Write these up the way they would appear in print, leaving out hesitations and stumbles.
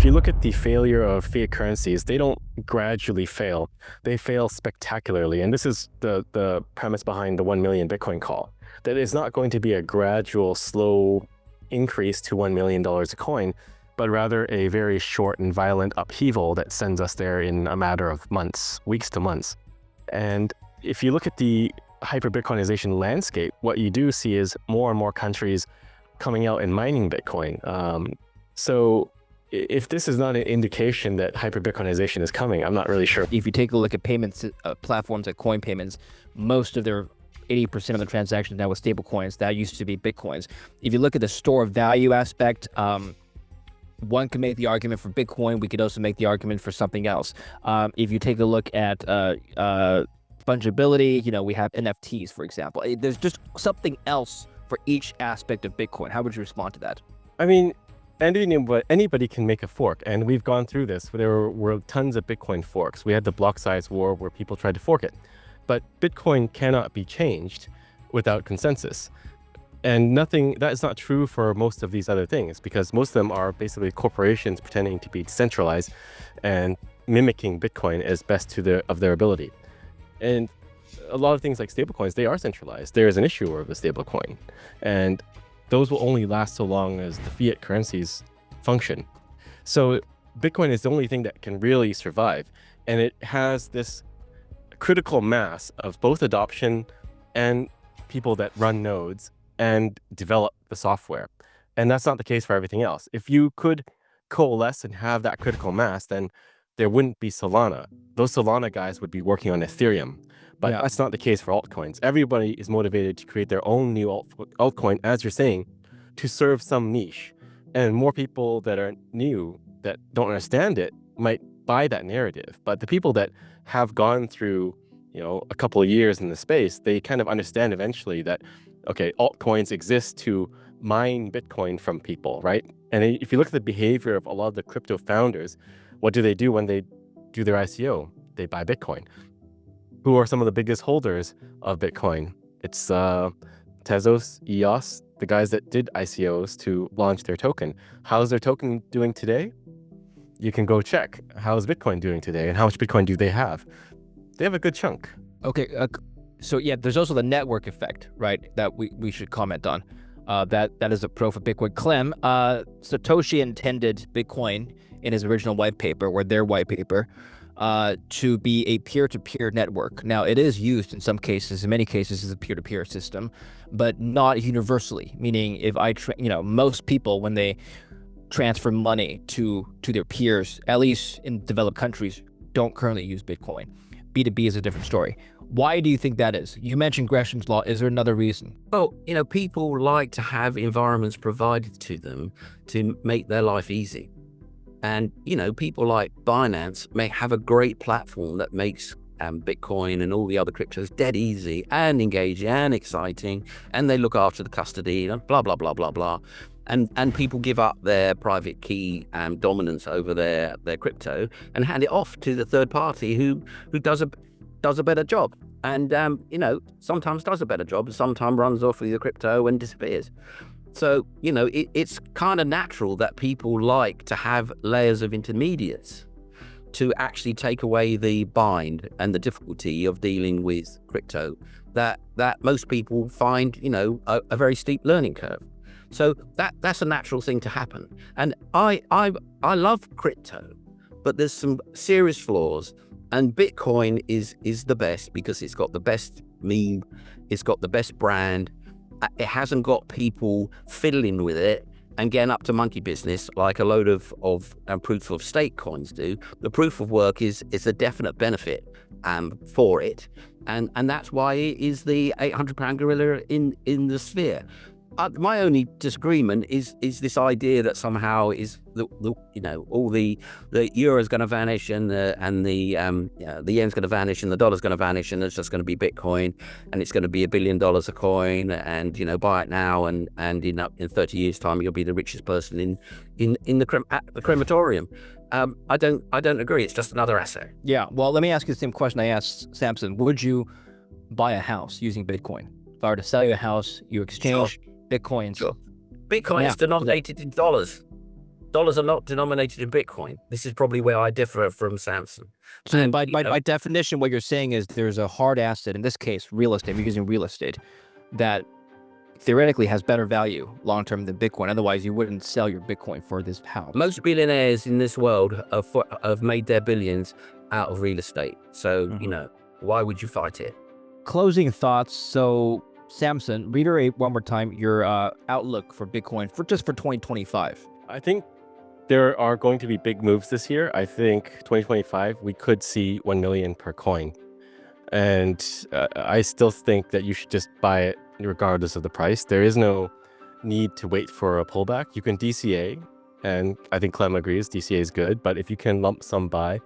you look at the failure of fiat currencies, they don't gradually fail. They fail spectacularly. And this is the premise behind the 1 million Bitcoin call, that it's not going to be a gradual, slow increase to $1 million a coin, but rather a very short and violent upheaval that sends us there in a matter of months, weeks to months. And if you look at the hyper-Bitcoinization landscape, what you do see is more and more countries coming out and mining Bitcoin. So if this is not an indication that hyper-Bitcoinization is coming, I'm not really sure. If you take a look at payments platforms like coin payments, most of their 80% of the transactions now with stable coins, that used to be Bitcoins. If you look at the store of value aspect, one can make the argument for Bitcoin. We could also make the argument for something else. If you take a look at fungibility, we have NFTs, for example. There's just something else for each aspect of Bitcoin. How would you respond to that? I mean, anybody can make a fork, and we've gone through this. There were tons of Bitcoin forks. We had the block size war where people tried to fork it. But Bitcoin cannot be changed without consensus. And that is not true for most of these other things, because most of them are basically corporations pretending to be decentralized and mimicking Bitcoin as best of their ability. And a lot of things like stablecoins, they are centralized. There is an issuer of the stablecoin, and those will only last so long as the fiat currencies function. So Bitcoin is the only thing that can really survive, and it has this critical mass of both adoption and people that run nodes and develop the software. And that's not the case for everything else. If you could coalesce and have that critical mass, then there wouldn't be Solana. Those Solana guys would be working on Ethereum. But that's not the case for altcoins. Everybody is motivated to create their own new altcoin, as you're saying, to serve some niche. And more people that are new, that don't understand it, might buy that narrative. But the people that have gone through, a couple of years in the space, they kind of understand eventually that, okay, altcoins exist to mine Bitcoin from people, right? And if you look at the behavior of a lot of the crypto founders, what do they do when they do their ICO? They buy Bitcoin. Who are some of the biggest holders of Bitcoin? It's Tezos, EOS, the guys that did ICOs to launch their token. How's their token doing today? You can go check. How's Bitcoin doing today, and how much Bitcoin do they have? They have a good chunk. Okay, so there's also the network effect, right, that we should comment on. That is a pro for Bitcoin. Clem, Satoshi intended Bitcoin in his original white paper, or their white paper, to be a peer-to-peer network. Now, it is used in some cases, in many cases, as a peer-to-peer system, but not universally. Meaning, if most people, when they transfer money to their peers, at least in developed countries, don't currently use Bitcoin. B2B is a different story. Why do you think that is? You mentioned Gresham's law. Is there another reason? Well, people like to have environments provided to them to make their life easy. And, people like Binance may have a great platform that makes Bitcoin and all the other cryptos dead easy and engaging and exciting, and they look after the custody and blah, blah, blah, blah, blah. And people give up their private key dominance over their crypto and hand it off to the third party who does a better job. And, sometimes does a better job, and sometimes runs off with the crypto and disappears. So, it's kind of natural that people like to have layers of intermediates to actually take away the bind and the difficulty of dealing with crypto that most people find, a very steep learning curve. So that's a natural thing to happen. And I love crypto, but there's some serious flaws. And Bitcoin is the best because it's got the best meme, it's got the best brand. It hasn't got people fiddling with it and getting up to monkey business like a load of proof of stake coins do. The proof of work is a definite benefit for it, and that's why it is the 800-pound gorilla in the sphere. My only disagreement is this idea that somehow is all the euro's going to vanish and the yen's going to vanish and the dollar's going to vanish and it's just going to be Bitcoin and it's going to be $1 billion a coin and buy it now and in 30 years time you'll be the richest person in the crematorium. I don't agree. It's just another asset. Yeah. Well, let me ask you the same question I asked Samson. Would you buy a house using Bitcoin? If I were to sell you a house, you exchange Bitcoins. Sure. Bitcoin is denominated in dollars. dollars are not denominated in Bitcoin. This is probably where I differ from Samson. So And, by definition, what you're saying is there's a hard asset, in this case, real estate, we're using real estate, that theoretically has better value long-term than Bitcoin. Otherwise, you wouldn't sell your Bitcoin for this pound. most billionaires in this world have made their billions out of real estate. So, why would you fight it? Closing thoughts. So, Samson, reiterate one more time your outlook for Bitcoin for 2025. I think there are going to be big moves this year. I think 2025, we could see 1 million per coin. And I still think that you should just buy it regardless of the price. There is no need to wait for a pullback. You can DCA, and I think Clem agrees, DCA is good, but if you can lump sum buy.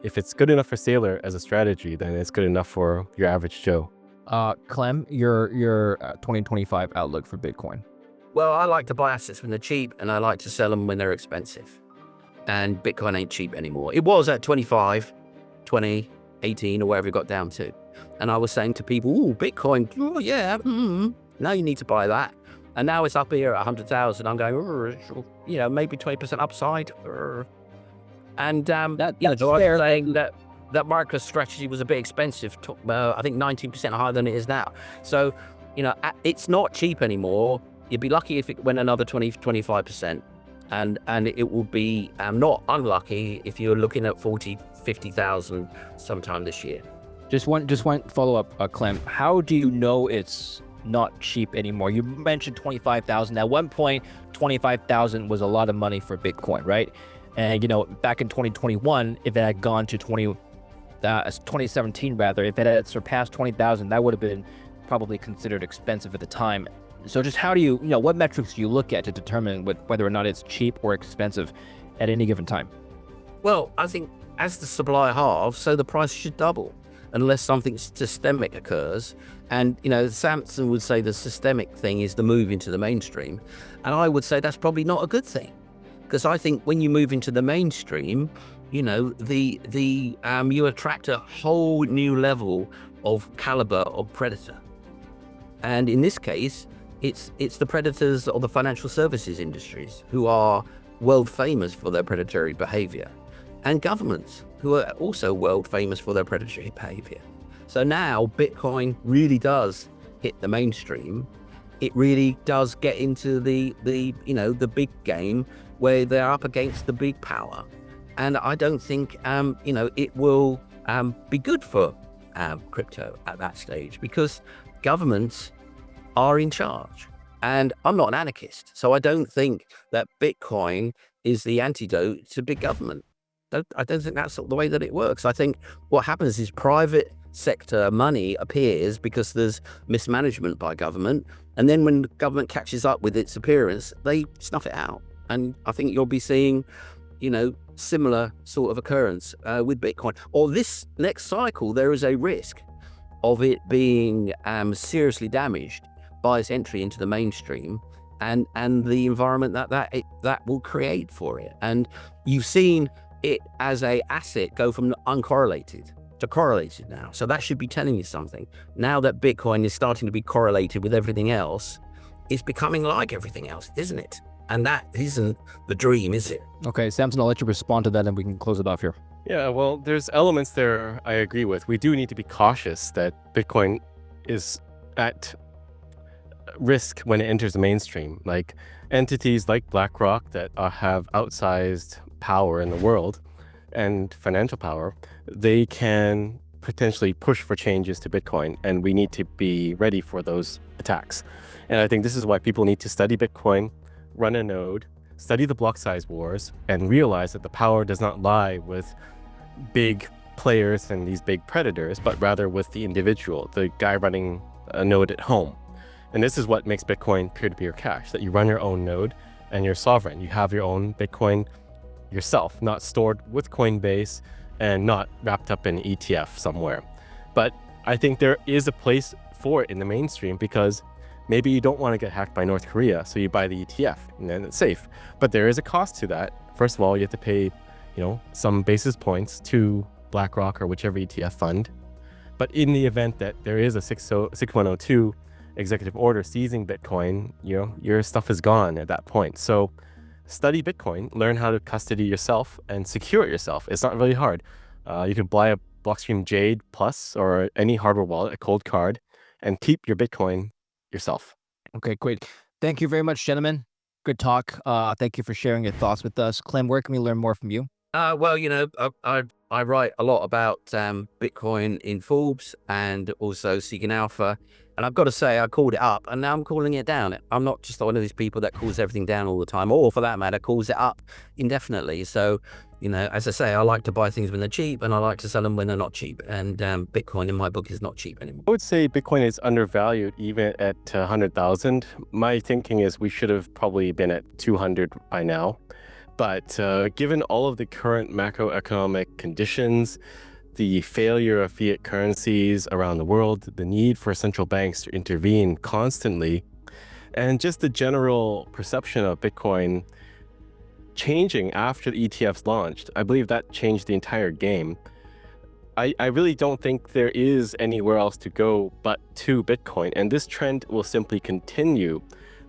If it's good enough for Sailor as a strategy, then it's good enough for your average Joe. Clem, your 2025 outlook for Bitcoin. Well, I like to buy assets when they're cheap, and I like to sell them when they're expensive. And Bitcoin ain't cheap anymore. It was at 25, 20, 18, or wherever it got down to. And I was saying to people, "Ooh, Bitcoin, oh yeah, now you need to buy that." And now it's up here at 100,000. I'm going, maybe 20% upside. And That's I was fair. saying that MicroStrategy was a bit expensive. I think 19% higher than it is now. So, it's not cheap anymore. You'd be lucky if it went another 20, 25%. And it will be not unlucky if you're looking at 40, 50,000 sometime this year. Just one follow-up, Clem. How do you know it's not cheap anymore? You mentioned 25,000. At one point, 25,000 was a lot of money for Bitcoin, right? And back in 2021, if it had gone to 2017 rather, if it had surpassed 20,000, that would have been probably considered expensive at the time. So just how do you, what metrics do you look at to determine whether or not it's cheap or expensive at any given time? Well, I think as the supply halves, so the price should double, unless something systemic occurs. And, Samson would say the systemic thing is the move into the mainstream. And I would say that's probably not a good thing. Because I think when you move into the mainstream, you attract a whole new level of caliber of predator. And in this case, it's the predators of the financial services industries who are world famous for their predatory behavior, and governments who are also world famous for their predatory behavior. So now Bitcoin really does hit the mainstream. It really does get into the big game where they're up against the big power. And I don't think, it will be good for crypto at that stage, because governments are in charge. And I'm not an anarchist, so I don't think that Bitcoin is the antidote to big government. I don't think that's the way that it works. I think what happens is private sector money appears because there's mismanagement by government. And then when the government catches up with its appearance, they snuff it out. And I think you'll be seeing, similar sort of occurrence with Bitcoin. Or this next cycle, there is a risk of it being seriously damaged by its entry into the mainstream and the environment that will create for it. And you've seen it as a asset go from uncorrelated to correlated now. So that should be telling you something. Now that Bitcoin is starting to be correlated with everything else, it's becoming like everything else, isn't it? And that isn't the dream, is it? Okay, Samson, I'll let you respond to that and we can close it off here. Yeah, well, there's elements there I agree with. We do need to be cautious that Bitcoin is at risk when it enters the mainstream. Like entities like BlackRock that have outsized power in the world and financial power, they can potentially push for changes to Bitcoin, and we need to be ready for those attacks. And I think this is why people need to study Bitcoin, run a node, study the block size wars, and realize that the power does not lie with big players and these big predators, but rather with the individual, the guy running a node at home. And this is what makes Bitcoin peer-to-peer cash, that you run your own node and you're sovereign. You have your own Bitcoin yourself, not stored with Coinbase and not wrapped up in ETF somewhere. But I think there is a place for it in the mainstream, because maybe you don't want to get hacked by North Korea, so you buy the ETF and then it's safe. But there is a cost to that. First of all, you have to pay, some basis points to BlackRock or whichever ETF fund. But in the event that there is a 6102 executive order seizing Bitcoin, your stuff is gone at that point. So study Bitcoin, learn how to custody yourself and secure it yourself. It's not really hard. You can buy a Blockstream Jade Plus or any hardware wallet, a cold card, and keep your Bitcoin yourself. Okay, great. Thank you very much, gentlemen. Good talk. Thank you for sharing your thoughts with us. Clem, where can we learn more from you? Well, I write a lot about Bitcoin in Forbes and also Seeking Alpha. And I've got to say, I called it up and now I'm calling it down. I'm not just one of these people that calls everything down all the time, or for that matter, calls it up indefinitely. So, as I say, I like to buy things when they're cheap and I like to sell them when they're not cheap. And Bitcoin in my book is not cheap anymore. I would say Bitcoin is undervalued even at 100,000. My thinking is we should have probably been at 200 by now. But given all of the current macroeconomic conditions, the failure of fiat currencies around the world, the need for central banks to intervene constantly, and just the general perception of Bitcoin changing after the ETFs launched, I believe that changed the entire game. I really don't think there is anywhere else to go but to Bitcoin, and this trend will simply continue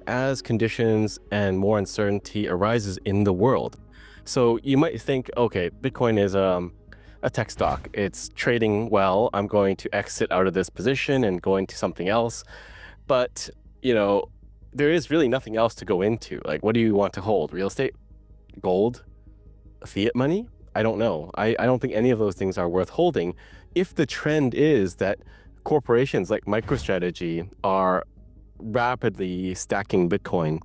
as conditions and more uncertainty arises in the world. So you might think, okay, Bitcoin is a tech stock. It's trading well. I'm going to exit out of this position and go into something else. But, there is really nothing else to go into. Like, what do you want to hold? Real estate? Gold? Fiat money? I don't know. I don't think any of those things are worth holding if the trend is that corporations like MicroStrategy are rapidly stacking Bitcoin.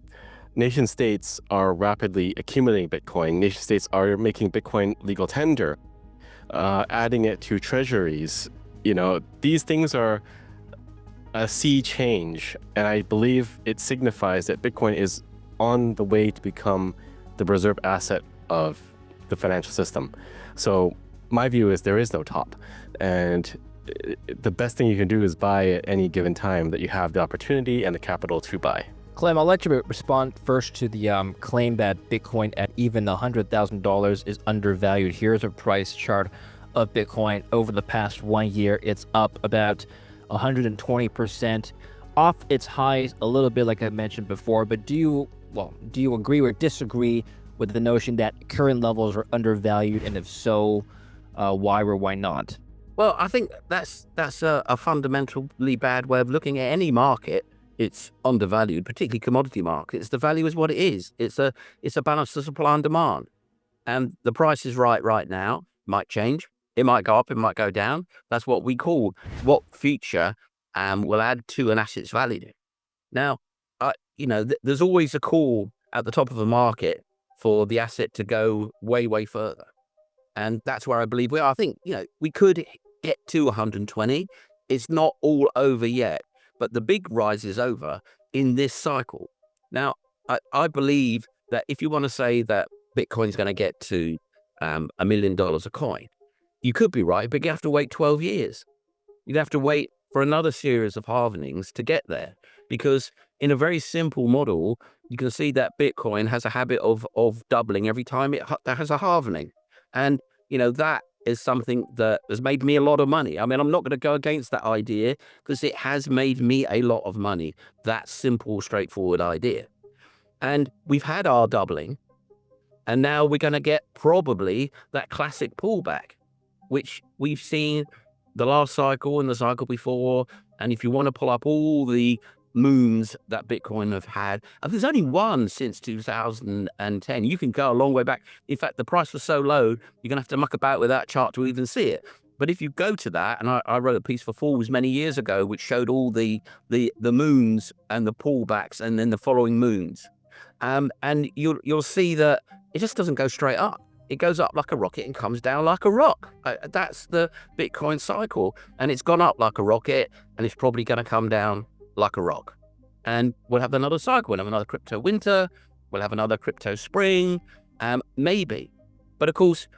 Nation states are rapidly accumulating Bitcoin. Nation states are making Bitcoin legal tender, adding it to treasuries. These things are a sea change, and I believe it signifies that Bitcoin is on the way to become the reserve asset of the financial system. So my view is there is no top, and the best thing you can do is buy at any given time that you have the opportunity and the capital to buy. Clem, I'll let you respond first to the claim that Bitcoin at even $100,000 is undervalued. Here's a price chart of Bitcoin over the past 1 year. It's up about 120% off its highs a little bit, like I mentioned before. But do you agree or disagree with the notion that current levels are undervalued? And if so, why or why not? Well, I think that's a fundamentally bad way of looking at any market. It's undervalued, particularly commodity markets. The value is what it is. It's a balance of supply and demand. And the price is right now. Might change. It might go up. It might go down. That's what we call what feature will add to an asset's value. Now, there's always a call at the top of a market for the asset to go way, way further. And that's where I believe we are. I think, we could get to 120. It's not all over yet, but the big rise is over in this cycle. Now, I believe that if you want to say that Bitcoin is going to get to $1 million a coin, you could be right, but you have to wait 12 years. You'd have to wait for another series of halvenings to get there, because in a very simple model, you can see that Bitcoin has a habit of doubling every time it has a halvening. And, that is something that has made me a lot of money. I mean, I'm not going to go against that idea because it has made me a lot of money. That simple, straightforward idea. And we've had our doubling, and now we're going to get probably that classic pullback, which we've seen the last cycle and the cycle before. And if you want to pull up all the moons that Bitcoin have had, and there's only one since 2010. You can go a long way back. In fact, the price was so low, you're gonna have to muck about with that chart to even see it. But if you go to that, and I wrote a piece for Forbes many years ago which showed all the moons and the pullbacks and then the following moons, and you'll see that it just doesn't go straight up. It goes up like a rocket and comes down like a rock. That's the Bitcoin cycle, and it's gone up like a rocket, and it's probably going to come down like a rock. And we'll have another cycle. We'll have another crypto winter. We'll have another crypto spring, maybe. But of course,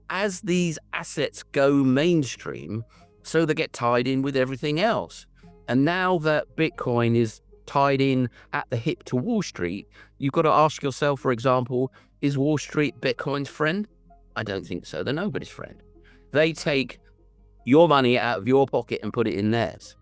as these assets go mainstream, so they get tied in with everything else. And now that Bitcoin is tied in at the hip to Wall Street, you've got to ask yourself, for example, is Wall Street Bitcoin's friend? I don't think so. They're nobody's friend. They take your money out of your pocket and put it in theirs.